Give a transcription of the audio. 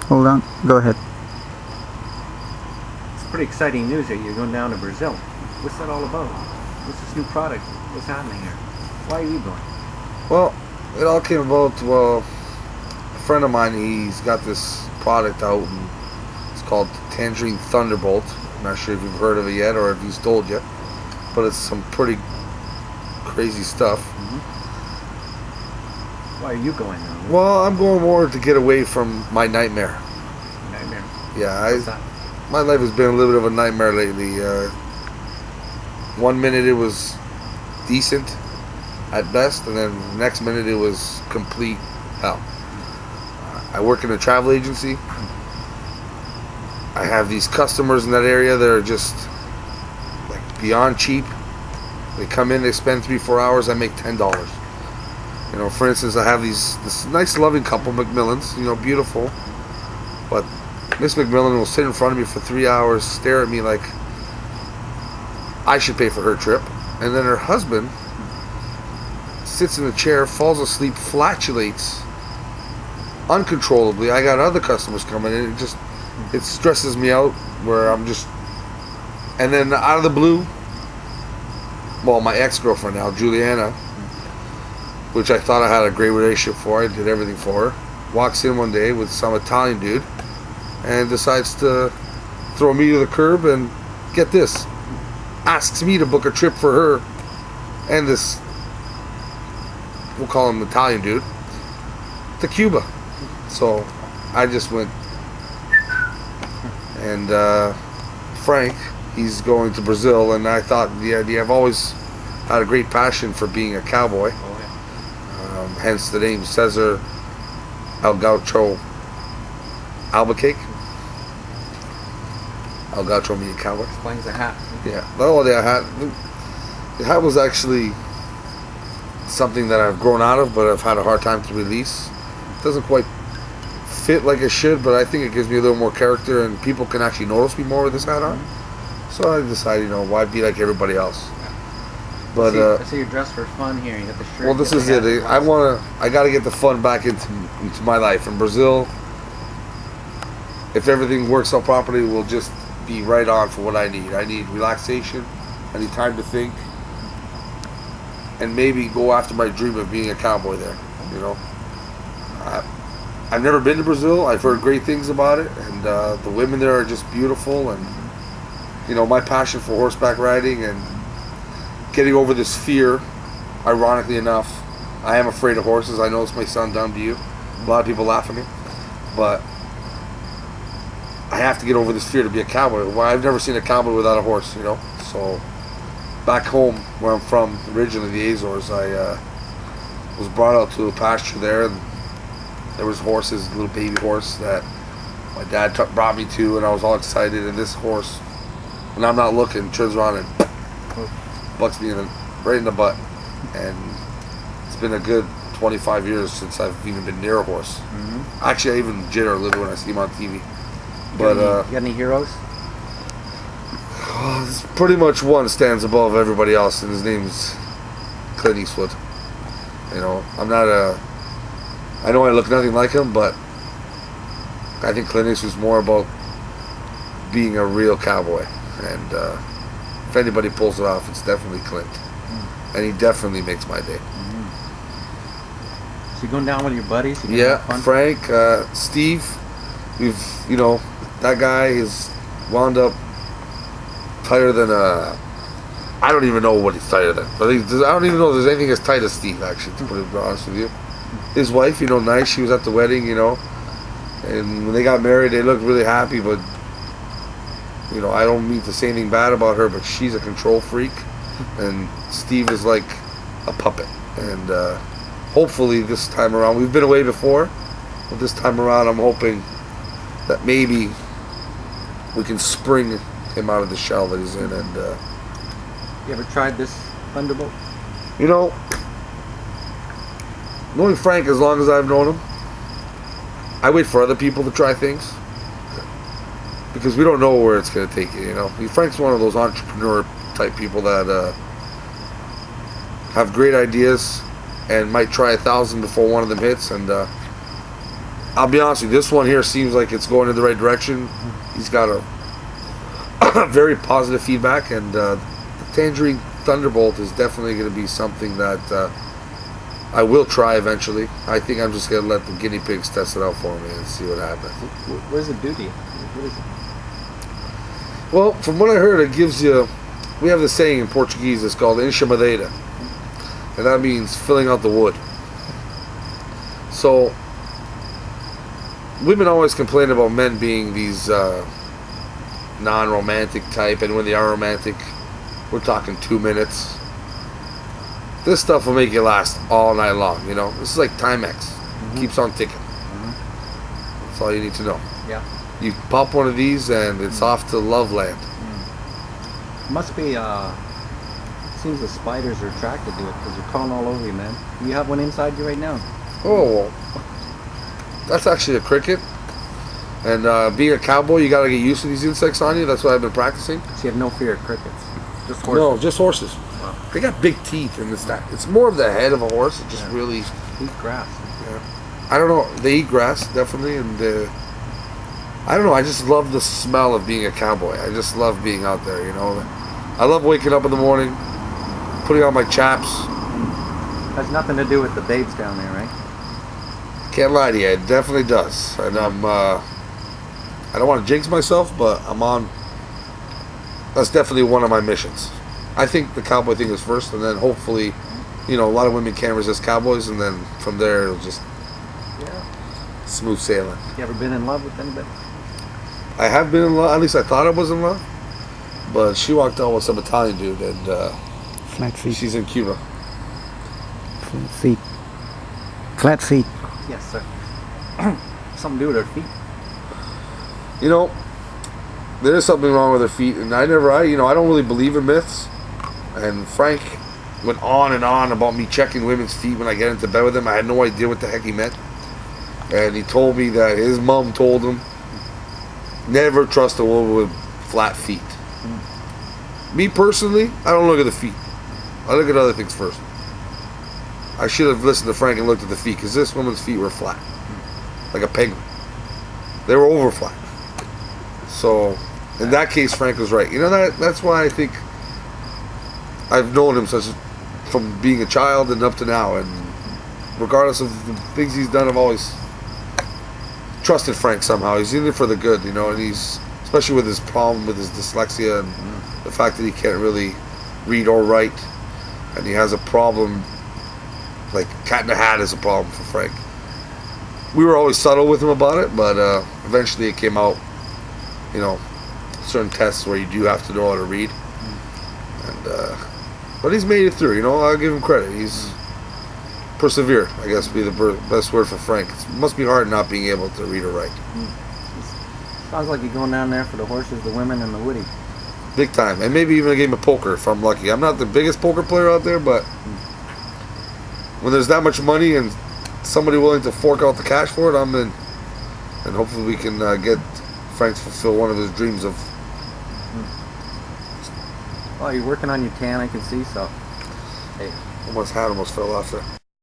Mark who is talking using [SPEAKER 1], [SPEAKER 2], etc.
[SPEAKER 1] Hold on. Go ahead.
[SPEAKER 2] It's pretty exciting news that you're going down to Brazil. What's that all about? What's this new product? What's happening here? Why are you going?
[SPEAKER 3] Well, it all came about, well, a friend of mine, he's got this product out, and it's called Tangerine Thunderbolt. I'm not sure if you've heard of it yet or if he's told you, but it's some pretty crazy stuff.
[SPEAKER 2] Why are you going now?
[SPEAKER 3] Well, I'm going more to get away from my nightmare.
[SPEAKER 2] Nightmare?
[SPEAKER 3] Yeah,
[SPEAKER 2] What's that?
[SPEAKER 3] my life has been a little bit of a nightmare lately. One minute it was decent at best, and then the next minute it was complete hell. I work in a travel agency. I have these customers in that area that are just like beyond cheap. They come in, they spend 3-4 hours, I make $10. You know, for instance, I have this nice loving couple, McMillans, you know, beautiful. But Miss McMillan will sit in front of me for 3 hours, stare at me like I should pay for her trip. And then her husband sits in the chair, falls asleep, flatulates uncontrollably. I got other customers coming in. It stresses me out where I'm just... And then out of the blue, well, my ex-girlfriend now, Juliana, which I thought I had a great relationship for, I did everything for her, walks in one day with some Italian dude and decides to throw me to the curb and, get this, asks me to book a trip for her and this, we'll call him Italian dude, to Cuba. So I just went, and Frank, he's going to Brazil, and I thought the idea, I've always had a great passion for being a cowboy. Hence the name Cesar El Gaucho Albuquerque. El Gaucho meaning cowboy.
[SPEAKER 2] Explains the hat.
[SPEAKER 3] Yeah. Oh, the hat. The hat was actually something that I've grown out of, but I've had a hard time to release. It doesn't quite fit like it should, but I think it gives me a little more character, and people can actually notice me more with this hat on. So I decided, you know, why be like everybody else? But
[SPEAKER 2] I see you're dressed for fun here. You got the shirt.
[SPEAKER 3] well, this is it. I got to get the fun back into my life. In Brazil, if everything works out properly, we'll just be right on for what I need. I need relaxation. I need time to think, and maybe go after my dream of being a cowboy there. You know, I've never been to Brazil. I've heard great things about it, and the women there are just beautiful. And you know, my passion for horseback riding and getting over this fear, ironically enough, I am afraid of horses. I know this may sound dumb to you. A lot of people laugh at me. But I have to get over this fear to be a cowboy. Well, I've never seen a cowboy without a horse, you know. So back home, where I'm from, originally the Azores, I was brought out to a pasture there. And there was horses, a little baby horse that my dad brought me to, and I was all excited. And this horse, when I'm not looking, turns around and bucks me right in the butt. And it's been a good 25 years since I've even been near a horse. Actually, I even jitter a little when I see him on TV. But
[SPEAKER 2] you got any heroes?
[SPEAKER 3] There's pretty much one stands above everybody else, and his name's Clint Eastwood. You know, I know I look nothing like him, but I think Clint Eastwood's more about being a real cowboy. And if anybody pulls it off, it's definitely Clint. And he definitely makes my day.
[SPEAKER 2] So you're going down with your buddies?
[SPEAKER 3] Yeah, Frank, Steve, you know, that guy is wound up tighter than I don't even know what he's tighter than. I don't even know if there's anything as tight as Steve, actually, to be honest with you. His wife, you know, nice, she was at the wedding, you know, and when they got married, they looked really happy, but you know, I don't mean to say anything bad about her, but she's a control freak, and Steve is like a puppet. And hopefully this time around, we've been away before, but this time around I'm hoping that maybe we can spring him out of the shell that he's in. And
[SPEAKER 2] you ever tried this Thunderbolt?
[SPEAKER 3] you know, knowing Frank as long as I've known him, I wait for other people to try things, because we don't know where it's going to take you, you know. Frank's one of those entrepreneur type people that have great ideas and might try 1,000 before one of them hits. And I'll be honest with you, this one here seems like it's going in the right direction. He's got a very positive feedback, and the Tangerine Thunderbolt is definitely going to be something that I will try eventually. I think I'm just going to let the guinea pigs test it out for me and see what happens.
[SPEAKER 2] What does it do to you? What is it?
[SPEAKER 3] Well, from what I heard, it gives you, we have this saying in Portuguese, it's called enxamadeira, and that means filling out the wood. So women always complain about men being these non-romantic type, and when they are romantic, we're talking 2 minutes. This stuff will make you last all night long, you know. This is like Timex. Keeps on ticking. That's all you need to know.
[SPEAKER 2] Yeah.
[SPEAKER 3] You pop one of these and it's off to love land.
[SPEAKER 2] Must be, seems the spiders are attracted to it because they're crawling all over you, man. You have one inside you right now.
[SPEAKER 3] Oh, that's actually a cricket. And being a cowboy, you gotta get used to these insects on you. That's what I've been practicing.
[SPEAKER 2] So you have no fear of crickets? Just horses?
[SPEAKER 3] No, just horses.
[SPEAKER 2] Wow.
[SPEAKER 3] They got big teeth, and it's more of the head of a horse. It just really
[SPEAKER 2] eat grass.
[SPEAKER 3] Yeah. I don't know. They eat grass definitely, and I don't know. I just love the smell of being a cowboy. I just love being out there. You know, I love waking up in the morning, putting on my chaps.
[SPEAKER 2] Has nothing to do with the babes down there, right?
[SPEAKER 3] Can't lie to you, it definitely does. And I don't want to jinx myself, but I'm on. That's definitely one of my missions. I think the cowboy thing is first, and then hopefully, you know, a lot of women can't resist cowboys, and then from there it'll just smooth sailing.
[SPEAKER 2] You ever been in love with anybody?
[SPEAKER 3] I have been in love. At least I thought I was in love, but she walked out with some Italian dude, and
[SPEAKER 1] flat feet.
[SPEAKER 3] she's in Cuba.
[SPEAKER 1] Flat feet. Flat feet.
[SPEAKER 2] Yes, sir. Something to do with her feet.
[SPEAKER 3] You know, there is something wrong with her feet, and I don't really believe in myths. And Frank went on and on about me checking women's feet when I get into bed with him. I had no idea what the heck he meant. And he told me that his mom told him, never trust a woman with flat feet. Me personally, I don't look at the feet. I look at other things first. I should have listened to Frank and looked at the feet, because this woman's feet were flat. Like a penguin. They were over flat. So, in that case, Frank was right. You know, that's why I think I've known him from being a child and up to now. And regardless of the things he's done, I've always trusted Frank somehow. He's in it for the good, you know, and he's, especially with his problem with his dyslexia and the fact that he can't really read or write, and he has a problem, like cat in the hat is a problem for Frank. We were always subtle with him about it, but eventually it came out, you know, certain tests where you do have to know how to read. And but he's made it through, you know, I'll give him credit. He's persevered, I guess would be the best word for Frank. It must be hard not being able to read or write.
[SPEAKER 2] Sounds like you're going down there for the horses, the women, and the woody.
[SPEAKER 3] Big time. And maybe even a game of poker if I'm lucky. I'm not the biggest poker player out there, but when there's that much money and somebody willing to fork out the cash for it, I'm in. And hopefully we can get Frank to fulfill one of his dreams of.
[SPEAKER 2] Well, you're working on your tan, I can see, so. Hey.
[SPEAKER 3] Almost fell off there.